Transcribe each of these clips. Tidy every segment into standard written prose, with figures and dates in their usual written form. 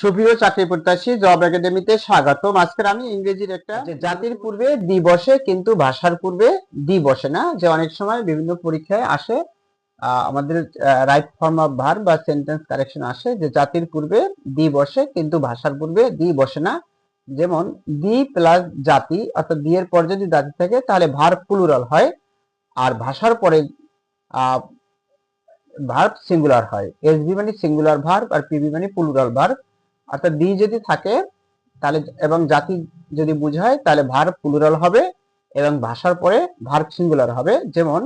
সুপ্রিয় চাকরি প্রত্যাশী জব একাডেমিতে স্বাগতম। আজকের আমি ইংরেজির একটা জাতির পূর্বে দি বসে কিন্তু ভাষার পূর্বে দি বসে না, যে অনেক সময় বিভিন্ন পরীক্ষায় আসে। আমাদের রাইট ফর্ম অফ ভার্ব বা সেন্টেন্স কারেকশন আসে যে জাতির পূর্বে দি বসে কিন্তু ভাষার পূর্বে দি বসে না। যেমন দি প্লাস জাতি, অর্থাৎ দি এর পর যদি জাতি থাকে তাহলে ভার্ব প্লুরাল হয়, আর ভাষার পরে ভার্ব সিঙ্গুলার হয়। এসবি মানে সিঙ্গুলার ভার্ব আর পিবি মানে প্লুরাল ভার্ব। অর্থাৎ দি যদি থাকে তাহলে এবং জাতি যদি বুঝায় তাহলে ভার্ব প্লুরাল হবে এবং ভাষার পরে ভার্ব সিঙ্গুলার হবে। যেমন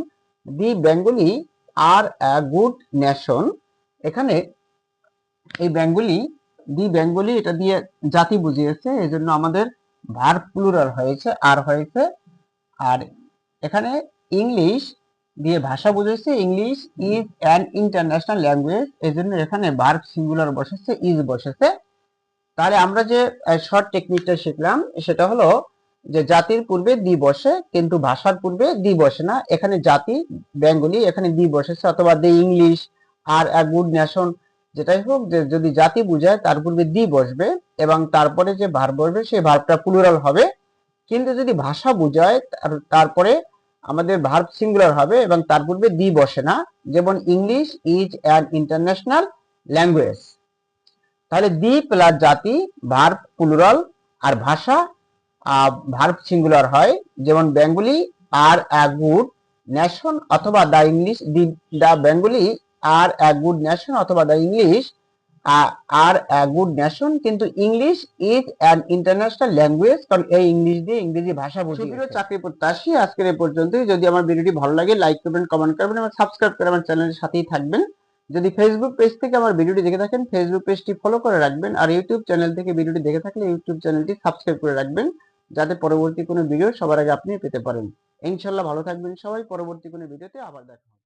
the Bengali are a good nation, এখানে এই বেঙ্গলি দি বেঙ্গলি এটা দিয়ে জাতি বুঝিয়েছে, এজন্য আমাদের ভার্ব প্লুরাল হয়েছে আর হয়েছে। আর এখানে ইংলিশ দিয়ে ভাষা বুঝেছে, English is an international language, এজন্য এখানে ভার্ব সিঙ্গুলার বসেছে, ইজ বসেছে। তাহলে আমরা যে শর্ট টেকনিকটা শিখলাম সেটা হলো যে জাতির পূর্বে দি বসে কিন্তু ভাষার পূর্বে দি বসে না। এখানে জাতি বেঙ্গলি, এখানে দি বসেছে, অথবা the English are a good nation, যেটাই হোক, যে যদি জাতি বুঝায় তার পূর্বে দি বসবে এবং তারপরে যে ভার্ব বসবে সেই ভার্বটা প্লুরাল হবে। কিন্তু যদি ভাষা বুঝায় তারপরে আমাদের ভার্ব সিঙ্গুলার হবে এবং তার পূর্বে দি বসে না। যেমন English is an international language. তাহলে দি প্লাস জাতি ভার্ব প্লুরাল আর ভাষা ভার্ব সিঙ্গুলার হয়। যেমন Bengali are a good nation অথবা the English, the Bengali are a good nation অথবা the English are a good nation, কিন্তু English is an international language, কারণ এই ইংলিশ দিয়ে ইংরেজি ভাষা বুঝিয়েছে। চাকরি প্রত্যাশী আজকের এই পর্যন্তই। যদি আমার ভিডিওটি ভালো লাগে লাইক করবেন, কমেন্ট করবেন এবং সাবস্ক্রাইব করে আমার চ্যানেলের সাথেই থাকবেন। যদি ফেসবুক পেজ থেকে আমার ভিডিওটি দেখে থাকেন ফেসবুক পেজটি ফলো করে রাখবেন, আর ইউটিউব চ্যানেল থেকে ভিডিওটি দেখে থাকলে ইউটিউব চ্যানেলটি সাবস্ক্রাইব করে রাখবেন, যাতে পরবর্তী কোনো ভিডিও সবার আগে আপনি পেতে পারেন। ইনশাল্লাহ ভালো থাকবেন সবাই। পরবর্তী কোনো ভিডিওতে আবার দেখা হবে।